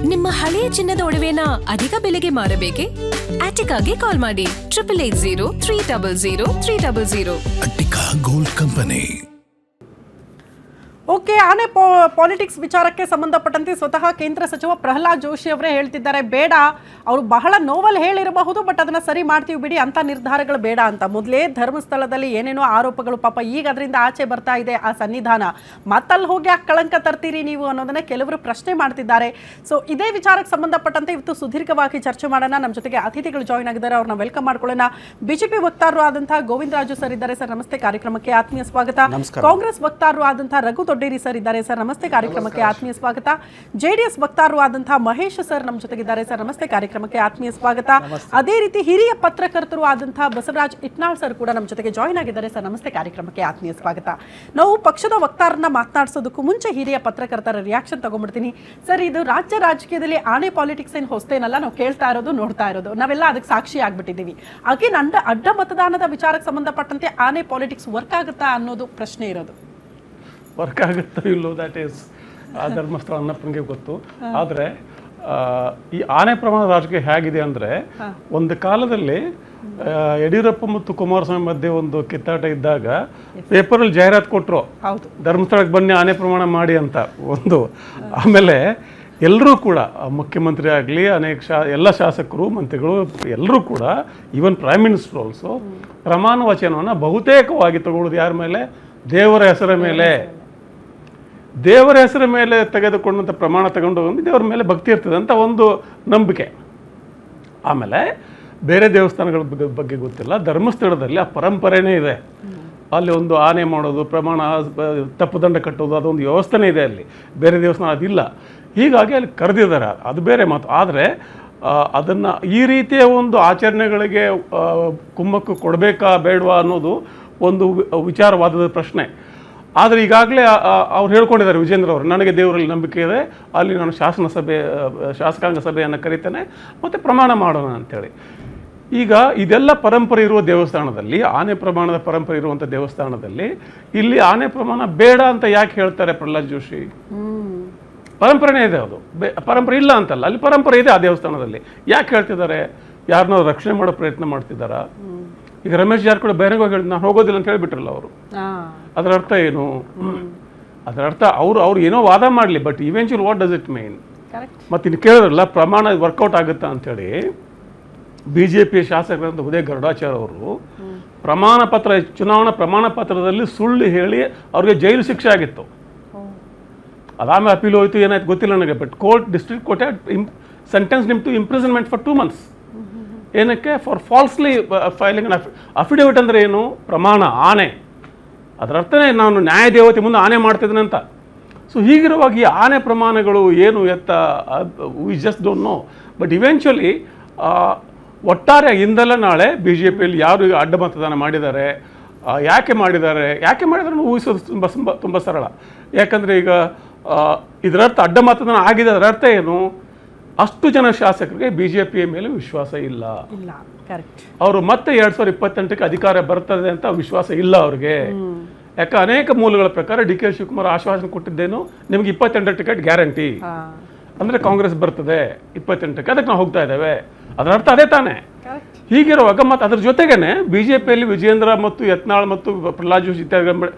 ನಿಮ್ಮ ಹಳೆಯ ಚಿನ್ನದ ಒಡವೆನ ಅಧಿಕ ಬೆಲೆಗೆ ಮಾರಬೇಕೆ? ಆಟಿಕಾಗೆ ಕಾಲ್ ಮಾಡಿ 8880 ಅಟ್ಟಿಕಾ ಗೋಲ್ಡ್ ಕಂಪನಿ. ಓಕೆ, ಆನೆ ಪಾಲಿಟಿಕ್ಸ್ ವಿಚಾರಕ್ಕೆ ಸಂಬಂಧಪಟ್ಟಂತೆ ಸ್ವತಃ ಕೇಂದ್ರ ಸಚಿವ ಪ್ರಹ್ಲಾದ್ ಜೋಶಿ ಅವರೇ ಹೇಳ್ತಿದ್ದಾರೆ, ಬೇಡ, ಅವರು ಬಹಳ ನೋವಲ್ಲಿ ಹೇಳಿರಬಹುದು, ಬಟ್ ಅದನ್ನ ಸರಿ ಮಾಡ್ತೀವಿ ಬಿಡಿ, ಅಂತ ನಿರ್ಧಾರಗಳು ಬೇಡ ಅಂತ. ಮೊದಲೇ ಧರ್ಮಸ್ಥಳದಲ್ಲಿ ಏನೇನೋ ಆರೋಪಗಳು, ಪಾಪ ಈಗ ಅದರಿಂದ ಆಚೆ ಬರ್ತಾ ಇದೆ ಆ ಸನ್ನಿಧಾನ, ಮತ್ತಲ್ಲಿ ಹೋಗಿ ಆ ಕಳಂಕ ತರ್ತೀರಿ ನೀವು ಅನ್ನೋದನ್ನ ಕೆಲವರು ಪ್ರಶ್ನೆ ಮಾಡ್ತಿದ್ದಾರೆ. ಸೊ ಇದೇ ವಿಚಾರಕ್ಕೆ ಸಂಬಂಧಪಟ್ಟಂತೆ ಇವತ್ತು ಸುದೀರ್ಘವಾಗಿ ಚರ್ಚೆ ಮಾಡೋಣ. ನಮ್ಮ ಜೊತೆಗೆ ಅತಿಥಿಗಳು ಜಾಯ್ನ್ ಆಗಿದ್ದಾರೆ, ಅವ್ರನ್ನ ವೆಲ್ಕಮ್ ಮಾಡ್ಕೊಳ್ಳೋಣ. ಬಿಜೆಪಿ ವಕ್ತಾರರು ಆದಂತಹ ಗೋವಿಂದ ರಾಜು ಸರ್ ಇದ್ದಾರೆ. ಸರ್ ನಮಸ್ತೆ, ಕಾರ್ಯಕ್ರಮಕ್ಕೆ ಆತ್ಮೀಯ ಸ್ವಾಗತ. ಕಾಂಗ್ರೆಸ್ ವಕ್ತಾರರು ಆದಂತಹ ರಘು ದೊಡ್ಡೇರಿ ಸರ್ ಇದ್ದಾರೆ. ಸರ್ ನಮಸ್ತೆ, ಕಾರ್ಯಕ್ರಮಕ್ಕೆ ಆತ್ಮೀಯ ಸ್ವಾಗತ. ಜೆಡಿಎಸ್ ವಕ್ತಾರರು ಆದಂತಹ ಮಹೇಶ್ ಸರ್ ನಮ್ಮ ಜೊತೆಗಿದ್ದಾರೆ. ಸರ್ ನಮಸ್ತೆ, ಕಾರ್ಯಕ್ರಮಕ್ಕೆ ಆತ್ಮೀಯ ಸ್ವಾಗತ. ಅದೇ ರೀತಿ ಹಿರಿಯ ಪತ್ರಕರ್ತರು ಆದಂತಹ ಬಸವರಾಜ್ ಇಟ್ನಾಳ್ ಸರ್ ಕೂಡ ನಮ್ಮ ಜೊತೆಗೆ ಜಾಯ್ನ್ ಆಗಿದ್ದಾರೆ. ಸರ್ ನಮಸ್ತೆ, ಕಾರ್ಯಕ್ರಮಕ್ಕೆ ಆತ್ಮೀಯ ಸ್ವಾಗತ. ನಾವು ಪಕ್ಷದ ವಕ್ತಾರರನ್ನ ಮಾತನಾಡಿಸೋದಕ್ಕೂ ಮುಂಚೆ ಹಿರಿಯ ಪತ್ರಕರ್ತರ ರಿಯಾಕ್ಷನ್ ತಗೊಂಡ್ಬಿಡ್ತೀನಿ. ಸರ್, ಇದು ರಾಜ್ಯ ರಾಜಕೀಯದಲ್ಲಿ ಆನೆ ಪಾಲಿಟಿಕ್ಸ್ ಏನು ಹೊಸತೇನಲ್ಲ, ನಾವು ಕೇಳ್ತಾ ಇರೋದು, ನೋಡ್ತಾ ಇರೋದು, ನಾವೆಲ್ಲ ಅದಕ್ಕೆ ಸಾಕ್ಷಿ ಆಗ್ಬಿಟ್ಟಿದ್ದೀವಿ. ಹಾಗೆ ಅಡ್ಡ ಮತದಾನದ ವಿಚಾರಕ್ಕೆ ಸಂಬಂಧಪಟ್ಟಂತೆ ಆನೆ ಪಾಲಿಟಿಕ್ಸ್ ವರ್ಕ್ ಆಗುತ್ತಾ ಅನ್ನೋದು ಪ್ರಶ್ನೆ ಇರೋದು. ವರ್ಕ್ ಆಗುತ್ತೋ ಇಲ್ಲೋ ದ್ಯಾಟ್ ಈಸ್ ಆ ಧರ್ಮಸ್ಥಳ ಅನ್ನಪ್ಪನಿಗೆ ಗೊತ್ತು. ಆದರೆ ಈ ಆನೆ ಪ್ರಮಾಣ ರಾಜಕೀಯ ಹೇಗಿದೆ ಅಂದರೆ, ಒಂದು ಕಾಲದಲ್ಲಿ ಯಡಿಯೂರಪ್ಪ ಮತ್ತು ಕುಮಾರಸ್ವಾಮಿ ಮಧ್ಯೆ ಒಂದು ಕಿತ್ತಾಟ ಇದ್ದಾಗ ಪೇಪರಲ್ಲಿ ಜಾಹೀರಾತು ಕೊಟ್ಟರು, ಧರ್ಮಸ್ಥಳಕ್ಕೆ ಬನ್ನಿ ಆನೆ ಪ್ರಮಾಣ ಮಾಡಿ ಅಂತ ಒಂದು. ಆಮೇಲೆ ಎಲ್ಲರೂ ಕೂಡ ಮುಖ್ಯಮಂತ್ರಿ ಆಗಲಿ, ಎಲ್ಲ ಶಾಸಕರು, ಮಂತ್ರಿಗಳು ಎಲ್ಲರೂ ಕೂಡ, ಈವನ್ ಪ್ರೈಮ್ ಮಿನಿಸ್ಟರ್ ಆಲ್ಸೋ ಪ್ರಮಾಣ ವಚನವನ್ನು ಬಹುತೇಕವಾಗಿ ತಗೊಳ್ಳೋದು ಯಾರ ಮೇಲೆ? ದೇವರ ಹೆಸರ ಮೇಲೆ. ದೇವರ ಹೆಸರ ಮೇಲೆ ತೆಗೆದುಕೊಂಡಂಥ ಪ್ರಮಾಣ ತಗೊಂಡು ದೇವರ ಮೇಲೆ ಭಕ್ತಿ ಇರ್ತದೆ ಅಂತ ಒಂದು ನಂಬಿಕೆ. ಆಮೇಲೆ ಬೇರೆ ದೇವಸ್ಥಾನಗಳ ಬಗ್ಗೆ ಗೊತ್ತಿಲ್ಲ, ಧರ್ಮಸ್ಥಳದಲ್ಲಿ ಆ ಪರಂಪರೆನೇ ಇದೆ. ಅಲ್ಲಿ ಒಂದು ಆನೆ ಮಾಡೋದು, ಪ್ರಮಾಣ ತಪ್ಪುದಂಡ ಕಟ್ಟೋದು, ಅದೊಂದು ವ್ಯವಸ್ಥೆನೇ ಇದೆ ಅಲ್ಲಿ. ಬೇರೆ ದೇವಸ್ಥಾನ ಅದಿಲ್ಲ. ಹೀಗಾಗಿ ಅಲ್ಲಿ ಕರೆದಿದ್ದಾರೆ, ಅದು ಬೇರೆ ಮಾತು. ಆದರೆ ಅದನ್ನು ಈ ರೀತಿಯ ಒಂದು ಆಚರಣೆಗಳಿಗೆ ಕುಮ್ಮಕ್ಕು ಕೊಡಬೇಕಾ ಬೇಡವಾ ಅನ್ನೋದು ಒಂದು ವಿಚಾರವಾದದ ಪ್ರಶ್ನೆ. ಆದರೆ ಈಗಾಗಲೇ ಅವ್ರು ಹೇಳ್ಕೊಂಡಿದ್ದಾರೆ, ವಿಜೇಂದ್ರ ಅವರು, ನನಗೆ ದೇವರಲ್ಲಿ ನಂಬಿಕೆ ಇದೆ, ಅಲ್ಲಿ ನಾನು ಶಾಸಕಾಂಗ ಸಭೆಯನ್ನು ಕರಿತೇನೆ ಮತ್ತು ಪ್ರಮಾಣ ಮಾಡೋಣ ಅಂಥೇಳಿ. ಈಗ ಇದೆಲ್ಲ ಪರಂಪರೆ ಇರುವ ದೇವಸ್ಥಾನದಲ್ಲಿ, ಆನೆ ಪ್ರಮಾಣದ ಪರಂಪರೆ ಇರುವಂಥ ದೇವಸ್ಥಾನದಲ್ಲಿ ಇಲ್ಲಿ ಆನೆ ಪ್ರಮಾಣ ಬೇಡ ಅಂತ ಯಾಕೆ ಹೇಳ್ತಾರೆ ಪ್ರಹ್ಲಾದ್ ಜೋಶಿ? ಪರಂಪರೆನೇ ಇದೆ, ಅದು ಪರಂಪರೆ ಇಲ್ಲ ಅಂತಲ್ಲ, ಅಲ್ಲಿ ಪರಂಪರೆ ಇದೆ ಆ ದೇವಸ್ಥಾನದಲ್ಲಿ. ಯಾಕೆ ಹೇಳ್ತಿದ್ದಾರೆ? ಯಾರನ್ನೋ ರಕ್ಷಣೆ ಮಾಡೋ ಪ್ರಯತ್ನ ಮಾಡ್ತಿದ್ದಾರಾ? ಈಗ ರಮೇಶ್ ಜಾರಕಿಹೊಳಿ ಬಹಿರಂಗವಾಗಿ ಹೇಳಿದ್ ನಾನು ಹೋಗೋದಿಲ್ಲ ಅಂತ ಹೇಳಿಬಿಟ್ರಲ್ಲ ಅವರು. ಅದರ ಅರ್ಥ ಏನು? ಅದರ ಅರ್ಥ ಅವ್ರು ಏನೋ ವಾದ ಮಾಡಲಿ, but eventually what does it mean? ಮತ್ತು ಇನ್ನು ಕೇಳಿದ್ರಲ್ಲ ಪ್ರಮಾಣ ವರ್ಕೌಟ್ ಆಗುತ್ತಾ ಅಂಥೇಳಿ, ಬಿ ಜೆ ಪಿಯ ಶಾಸಕರಂತ ಉದಯ ಗರುಡಾಚಾರ್ಯ ಅವರು ಚುನಾವಣಾ ಪ್ರಮಾಣ ಪತ್ರದಲ್ಲಿ ಸುಳ್ಳು ಹೇಳಿ ಅವ್ರಿಗೆ ಜೈಲು ಶಿಕ್ಷೆ ಆಗಿತ್ತು. ಅದಾದ್ಮೇಲೆ ಅಪೀಲ್ ಹೋಯ್ತು, ಏನಾಯ್ತು ಗೊತ್ತಿಲ್ಲ ನನಗೆ, ಬಟ್ ಡಿಸ್ಟ್ರಿಕ್ಟ್ ಕೋರ್ಟ್ ಸೆಂಟೆನ್ಸ್ ನಿಮ್ ಟು ಇಂಪ್ರಿಸನ್ಮೆಂಟ್ ಫಾರ್ 2 months. ಏನಕ್ಕೆ? For falsely filing affidavit. ಅಂದರೆ ಏನು? ಪ್ರಮಾಣ, ಆನೆ. ಅದರ ಅರ್ಥನೇ ನಾನು ನ್ಯಾಯ ದೇವತೆ ಮುಂದೆ ಆನೆ ಮಾಡ್ತಿದ್ದೇನೆ ಅಂತ. ಸೊ ಹೀಗಿರುವಾಗ ಈ ಆನೆ ಪ್ರಮಾಣಗಳು ಏನು ಎತ್ತ, we just don't know. But eventually ಒಟ್ಟಾರೆ ಇಂದಲ್ಲ ನಾಳೆ ಬಿ ಜೆ ಪಿಯಲ್ಲಿ ಯಾರು ಅಡ್ಡ ಮತದಾನ ಮಾಡಿದ್ದಾರೆ, ಯಾಕೆ ಮಾಡಿದ್ದಾರೆ ಊಹಿಸೋದು ತುಂಬ ಸರಳ. ಯಾಕಂದರೆ ಈಗ ಇದರರ್ಥ ಅಡ್ಡ ಮತದಾನ ಆಗಿದೆ. ಅದರ ಅರ್ಥ ಏನು? ಅಷ್ಟು ಜನ ಶಾಸಕರಿಗೆ ಬಿ ಜೆ ಪಿಯ ಮೇಲೆ ವಿಶ್ವಾಸ ಇಲ್ಲ. ಅವರು ಮತ್ತೆ 2028ಕ್ಕೆ ಅಧಿಕಾರ ಬರ್ತದೆ ಅಂತ ವಿಶ್ವಾಸ ಇಲ್ಲ ಅವ್ರಿಗೆ. ಯಾಕೆ? ಅನೇಕ ಮೂಲಗಳ ಪ್ರಕಾರ ಡಿ ಕೆ ಶಿವಕುಮಾರ್ ಆಶ್ವಾಸನೆ ಕೊಟ್ಟಿದ್ದೇನು, ನಿಮ್ಗೆ 28 ಟಿಕೆಟ್ ಗ್ಯಾರಂಟಿ, ಅಂದರೆ ಕಾಂಗ್ರೆಸ್ ಬರ್ತದೆ 28ಕ್ಕೆ, ಅದಕ್ಕೆ ನಾವು ಹೋಗ್ತಾ ಇದ್ದೇವೆ. ಅದರ ಅರ್ಥ ಅದೇ ತಾನೇ. ಹೀಗಿರುವಾಗ ಮತ್ತು ಅದ್ರ ಜೊತೆಗೇನೆ ಬಿ ಜೆ ಪಿಯಲ್ಲಿ ವಿಜೇಂದ್ರ ಮತ್ತು ಯತ್ನಾಳ್ ಮತ್ತು ಪ್ರಹ್ಲಾದ್ ಜೋಶಿ ಇತ್ಯಾದಿ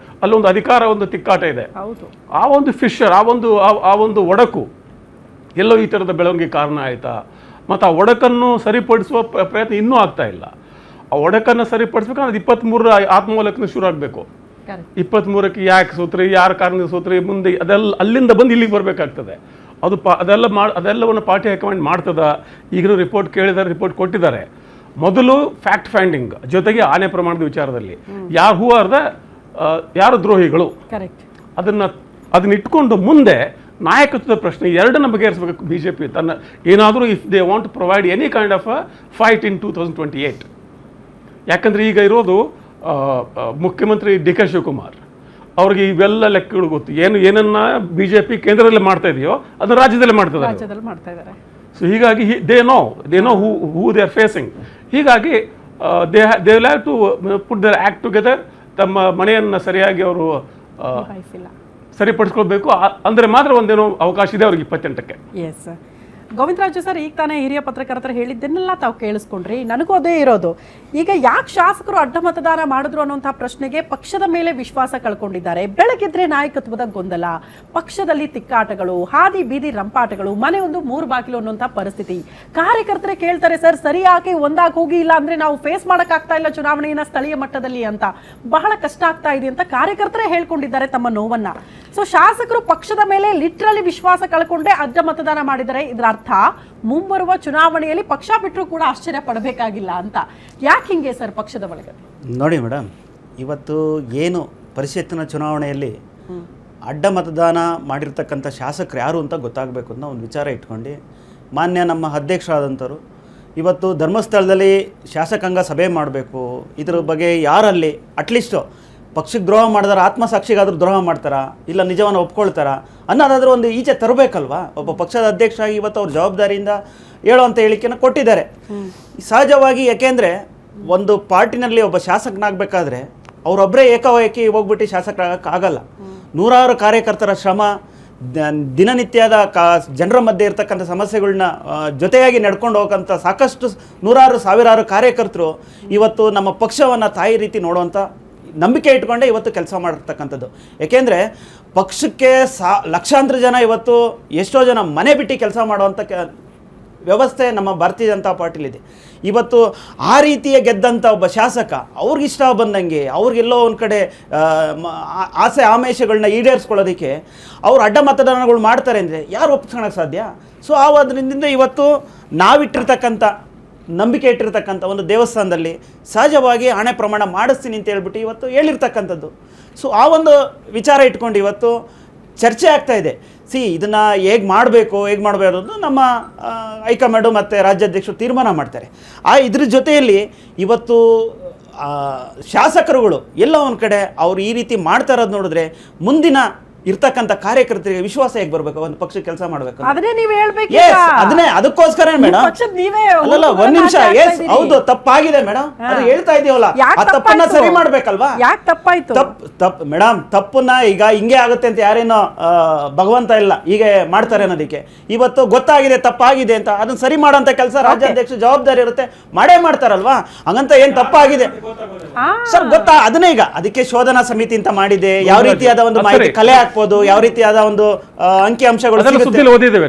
ಅಲ್ಲೊಂದು ಅಧಿಕಾರ, ಒಂದು ತಿಕ್ಕಾಟ ಇದೆ. ಆ ಒಂದು ಫಿಶರ್, ಆ ಒಂದು ಒಡಕು ಎಲ್ಲೋ ಈ ಥರದ ಬೆಳವಣಿಗೆ ಕಾರಣ ಆಯಿತಾ? ಮತ್ತು ಆ ಒಡಕನ್ನು ಸರಿಪಡಿಸುವ ಪ್ರಯತ್ನ ಇನ್ನೂ ಆಗ್ತಾ ಇಲ್ಲ. ಆ ಒಡಕನ್ನು ಸರಿಪಡಿಸ್ಬೇಕಂದ್ರೆ 23 ಆತ್ಮವಲೋಕನ ಶುರು ಆಗಬೇಕು. 23ಕ್ಕೆ ಯಾಕೆ ಸೋತ್ರಿ, ಯಾರ ಕಾರಣದಿಂದ ಸೋತ್ರಿ, ಮುಂದೆ ಅದೆಲ್ಲ ಅಲ್ಲಿಂದ ಬಂದು ಇಲ್ಲಿಗೆ ಬರಬೇಕಾಗ್ತದೆ. ಅದು ಅದೆಲ್ಲವನ್ನು ಪಾರ್ಟಿ ಹೈಕಮಾಂಡ್ ಮಾಡ್ತದ? ಈಗಲೂ ರಿಪೋರ್ಟ್ ಕೇಳಿದ್ದಾರೆ, ರಿಪೋರ್ಟ್ ಕೊಟ್ಟಿದ್ದಾರೆ. ಮೊದಲು ಫ್ಯಾಕ್ಟ್ ಫೈಂಡಿಂಗ್, ಜೊತೆಗೆ ಆನೆ ಪ್ರಮಾಣದ ವಿಚಾರದಲ್ಲಿ ಯಾರು ದ್ರೋಹಿಗಳು, ಅದನ್ನ ಇಟ್ಕೊಂಡು ಮುಂದೆ ನಾಯಕತ್ವದ ಪ್ರಶ್ನೆ ಎರಡನ್ನ ಬಗೆಹರಿಸಬೇಕು ಬಿ ಜೆ ಪಿ. ತನ್ನ ಏನಾದರೂ if they want to provide any kind of a fight in 2028. ಯಾಕಂದರೆ ಈಗ ಇರೋದು ಮುಖ್ಯಮಂತ್ರಿ ಡಿ ಕೆ ಶಿವಕುಮಾರ್ ಅವ್ರಿಗೆ ಇವೆಲ್ಲ ಲೆಕ್ಕಗಳು ಗೊತ್ತು. ಏನನ್ನ ಬಿ ಜೆ ಪಿ ಕೇಂದ್ರದಲ್ಲಿ ಮಾಡ್ತಾ ಇದೆಯೋ ಅದನ್ನು ರಾಜ್ಯದಲ್ಲೇ ಮಾಡ್ತಾ ಇದ್ದಾರೆ. ಸೊ ಹೀಗಾಗಿ they know who they are facing. ಹೀಗಾಗಿ they will have to put their act together. ತಮ್ಮ ಮನೆಯನ್ನು ಸರಿಯಾಗಿ ಅವರು ಸರಿಪಡಿಸ್ಕೊಳ್ಬೇಕು. ಅಂದರೆ ಮಾತ್ರ ಒಂದೇನೋ ಅವಕಾಶ ಇದೆ ಅವ್ರಿಗೆ 28ಕ್ಕೆ. ಎಸ್, ಗೋವಿಂದರಾಜು ಸರ್, ಈಗ ತಾನೇ ಹಿರಿಯ ಪತ್ರಕರ್ತರು ಹೇಳಿದ್ದನ್ನೆಲ್ಲ ತಾವು ಕೇಳಿಸ್ಕೊಂಡ್ರಿ. ನನಗೂ ಅದೇ ಇರೋದು. ಈಗ ಯಾಕೆ ಶಾಸಕರು ಅಡ್ಡ ಮತದಾನ ಮಾಡಿದ್ರು ಅನ್ನುವಂತಹ ಪ್ರಶ್ನೆಗೆ ಪಕ್ಷದ ಮೇಲೆ ವಿಶ್ವಾಸ ಕಳ್ಕೊಂಡಿದ್ದಾರೆ. ಬೆಳಗಿದ್ರೆ ನಾಯಕತ್ವದ ಗೊಂದಲ, ಪಕ್ಷದಲ್ಲಿ ತಿಕ್ಕಾಟಗಳು, ಹಾದಿ ಬೀದಿ ರಂಪಾಟಗಳು, ಮನೆ ಒಂದು 3 ಬಾಗಿಲು ಅನ್ನುವಂತಹ ಪರಿಸ್ಥಿತಿ. ಕಾರ್ಯಕರ್ತರೇ ಕೇಳ್ತಾರೆ, ಸರ್ ಸರಿಯಾಗಿ ಒಂದಾಗಿ ಹೋಗಿ, ಇಲ್ಲ ಅಂದ್ರೆ ನಾವು ಫೇಸ್ ಮಾಡಕ್ಕಾಗ್ತಾ ಇಲ್ಲ ಚುನಾವಣೆಯನ್ನ ಸ್ಥಳೀಯ ಮಟ್ಟದಲ್ಲಿ ಅಂತ, ಬಹಳ ಕಷ್ಟ ಆಗ್ತಾ ಇದೆ ಅಂತ ಕಾರ್ಯಕರ್ತರೇ ಹೇಳ್ಕೊಂಡಿದ್ದಾರೆ ತಮ್ಮ ನೋವನ್ನ. ಸೊ ಶಾಸಕರು ಪಕ್ಷದ ಮೇಲೆ ಲಿಟ್ರಲಿ ವಿಶ್ವಾಸ ಕಳ್ಕೊಂಡೇ ಅಡ್ಡ ಮತದಾನ ಮಾಡಿದರೆ ಇದರ ಅರ್ಥ ಮುಂಬರುವ ಚುನಾವಣೆಯಲ್ಲಿ ಪಕ್ಷ ಬಿಟ್ಟರು ಕೂಡ ಆಶ್ಚರ್ಯ ಪಡಬೇಕಾಗಿಲ್ಲ ಅಂತ. ಯಾಕೆ ಹಿಂಗೆ ಸರ್ ಪಕ್ಷದ ಒಳಗೆ? ನೋಡಿ ಮೇಡಮ್, ಇವತ್ತು ಏನು ಪರಿಷತ್ತಿನ ಚುನಾವಣೆಯಲ್ಲಿ ಅಡ್ಡ ಮತದಾನ ಮಾಡಿರ್ತಕ್ಕಂಥ ಶಾಸಕರು ಯಾರು ಅಂತ ಗೊತ್ತಾಗಬೇಕು ಅನ್ನೋ ಒಂದು ವಿಚಾರ ಇಟ್ಕೊಂಡು ಮಾನ್ಯ ನಮ್ಮ ಅಧ್ಯಕ್ಷರಾದಂಥವ್ರು ಇವತ್ತು ಧರ್ಮಸ್ಥಳದಲ್ಲಿ ಶಾಸಕಾಂಗ ಸಭೆ ಮಾಡಬೇಕು, ಇದ್ರ ಬಗ್ಗೆ ಯಾರಲ್ಲಿ ಅಟ್ಲೀಸ್ಟು ಪಕ್ಷಕ್ಕೆ ದ್ರೋಹ ಮಾಡಿದಾರ, ಆತ್ಮಸಾಕ್ಷಿಗಾದ್ರೂ ದ್ರೋಹ ಮಾಡ್ತಾರಾ, ಇಲ್ಲ ನಿಜವನ್ನು ಒಪ್ಕೊಳ್ತಾರಾ ಅನ್ನೋದಾದ್ರೂ ಒಂದು ಈಚೆ ತರಬೇಕಲ್ವಾ. ಒಬ್ಬ ಪಕ್ಷದ ಅಧ್ಯಕ್ಷರಾಗಿ ಇವತ್ತು ಅವ್ರ ಜವಾಬ್ದಾರಿಯಿಂದ ಹೇಳುವಂಥ ಹೇಳಿಕೆಯನ್ನು ಕೊಟ್ಟಿದ್ದಾರೆ. ಸಹಜವಾಗಿ ಯಾಕೆಂದರೆ ಒಂದು ಪಾರ್ಟಿನಲ್ಲಿ ಒಬ್ಬ ಶಾಸಕನಾಗಬೇಕಾದ್ರೆ ಅವರೊಬ್ಬರೇ ಏಕಾಏಕಿ ಹೋಗ್ಬಿಟ್ಟು ಶಾಸಕರಾಗಕ್ಕಾಗಲ್ಲ. ನೂರಾರು ಕಾರ್ಯಕರ್ತರ ಶ್ರಮ, ದಿನನಿತ್ಯದ ಜನರ ಮಧ್ಯೆ ಇರ್ತಕ್ಕಂಥ ಸಮಸ್ಯೆಗಳನ್ನ ಜೊತೆಯಾಗಿ ನಡ್ಕೊಂಡು ಹೋಗೋಂಥ ಸಾಕಷ್ಟು ನೂರಾರು ಸಾವಿರಾರು ಕಾರ್ಯಕರ್ತರು ಇವತ್ತು ನಮ್ಮ ಪಕ್ಷವನ್ನು ತಾಯಿ ರೀತಿ ನೋಡುವಂಥ ನಂಬಿಕೆ ಇಟ್ಕೊಂಡೆ ಇವತ್ತು ಕೆಲಸ ಮಾಡಿರ್ತಕ್ಕಂಥದ್ದು. ಏಕೆಂದರೆ ಪಕ್ಷಕ್ಕೆ ಲಕ್ಷಾಂತರ ಜನ ಇವತ್ತು ಎಷ್ಟೋ ಜನ ಮನೆ ಬಿಟ್ಟು ಕೆಲಸ ಮಾಡುವಂಥ ವ್ಯವಸ್ಥೆ ನಮ್ಮ ಭಾರತೀಯ ಜನತಾ ಪಾರ್ಟಿಲಿದೆ. ಇವತ್ತು ಆ ರೀತಿಯ ಗೆದ್ದಂಥ ಒಬ್ಬ ಶಾಸಕ ಅವ್ರಿಗಿಷ್ಟ ಬಂದಂಗೆ ಅವ್ರಿಗೆಲ್ಲೋ ಒಂದು ಕಡೆ ಆಸೆ ಆಮೇಶಗಳನ್ನ ಈಡೇರಿಸ್ಕೊಳ್ಳೋದಕ್ಕೆ ಅವ್ರು ಅಡ್ಡ ಮತದಾನಗಳು ಮಾಡ್ತಾರೆ ಅಂದರೆ ಯಾರು ಒಪ್ಪಿಸ್ಕೊಳಕ್ಕೆ ಸಾಧ್ಯ? ಸೊ ಅದರಿಂದ ಇವತ್ತು ನಾವಿಟ್ಟಿರ್ತಕ್ಕಂಥ ನಂಬಿಕೆ ಇಟ್ಟಿರ್ತಕ್ಕಂಥ ಒಂದು ದೇವಸ್ಥಾನದಲ್ಲಿ ಸಹಜವಾಗಿ ಹಣೆ ಪ್ರಮಾಣ ಮಾಡಿಸ್ತೀನಿ ಅಂತ ಹೇಳ್ಬಿಟ್ಟು ಇವತ್ತು ಹೇಳಿರ್ತಕ್ಕಂಥದ್ದು. ಸೊ ಆ ಒಂದು ವಿಚಾರ ಇಟ್ಕೊಂಡು ಇವತ್ತು ಚರ್ಚೆ ಆಗ್ತಾ ಇದೆ. ಇದನ್ನು ಹೇಗೆ ಮಾಡಬೇಕು ಅನ್ನೋದು ನಮ್ಮ ಹೈಕಮಾಂಡು ಮತ್ತು ರಾಜ್ಯಾಧ್ಯಕ್ಷರು ತೀರ್ಮಾನ ಮಾಡ್ತಾರೆ. ಇದ್ರ ಜೊತೆಯಲ್ಲಿ ಇವತ್ತು ಶಾಸಕರುಗಳು ಎಲ್ಲ ಒಂದು ಕಡೆ ಅವ್ರು ಈ ರೀತಿ ಮಾಡ್ತಾ ಇರೋದು ನೋಡಿದ್ರೆ ಮುಂದಿನ ಇರ್ತಕ್ಕಂಥ ಕಾರ್ಯಕರ್ತರಿಗೆ ವಿಶ್ವಾಸ ಹೇಗೆ ಬರಬೇಕು, ಒಂದು ಪಕ್ಷ ಕೆಲಸ ಮಾಡಬೇಕು. ಅದನ್ನೇ ಅದಕ್ಕೋಸ್ಕರ ಮೇಡಮ್, ಅಲ್ಲಲ್ಲ ಒಂದ್ ನಿಮಿಷ, ಹೌದು ತಪ್ಪಾಗಿದೆ ಮೇಡಮ್, ಅದು ಹೇಳ್ತಾ ಇದೀವಲ್ಲ, ಆ ತಪ್ಪನ್ನ ಸರಿ ಮಾಡ್ಬೇಕಲ್ವಾ? ಯಾಕೆ ತಪ್ಪಾಯ್ತು? ತಪ್ಪು ಮೇಡಮ್, ತಪ್ಪನ್ನ ಈಗ ಹಿಂಗೆ ಆಗುತ್ತೆ ಅಂತ ಯಾರೇನೋ ಭಗವಂತ ಇಲ್ಲ ಹೀಗೆ ಮಾಡ್ತಾರೆ ಅನ್ನೋದಕ್ಕೆ. ಇವತ್ತು ಗೊತ್ತಾಗಿದೆ ತಪ್ಪಾಗಿದೆ ಅಂತ, ಅದನ್ನ ಸರಿ ಮಾಡೋಂಥ ಕೆಲಸ ರಾಜ್ಯಾಧ್ಯಕ್ಷ ಜವಾಬ್ದಾರಿ ಇರುತ್ತೆ, ಮಾಡೇ ಮಾಡ್ತಾರಲ್ವಾ. ಹಂಗಂತ ಏನ್ ತಪ್ಪಾಗಿದೆ ಸರ್ ಗೊತ್ತಾ? ಅದನ್ನೇ ಈಗ ಅದಕ್ಕೆ ಶೋಧನಾ ಸಮಿತಿ ಅಂತ ಮಾಡಿದೆ. ಯಾವ ರೀತಿಯಾದ ಒಂದು ಮಾಹಿತಿ ಕಲೆ ಹಾಕ್ಬೋದು, ಯಾವ ರೀತಿಯಾದ ಒಂದು ಅಂಕಿ ಅಂಶಗಳು ಓದಿದ್ದೇವೆ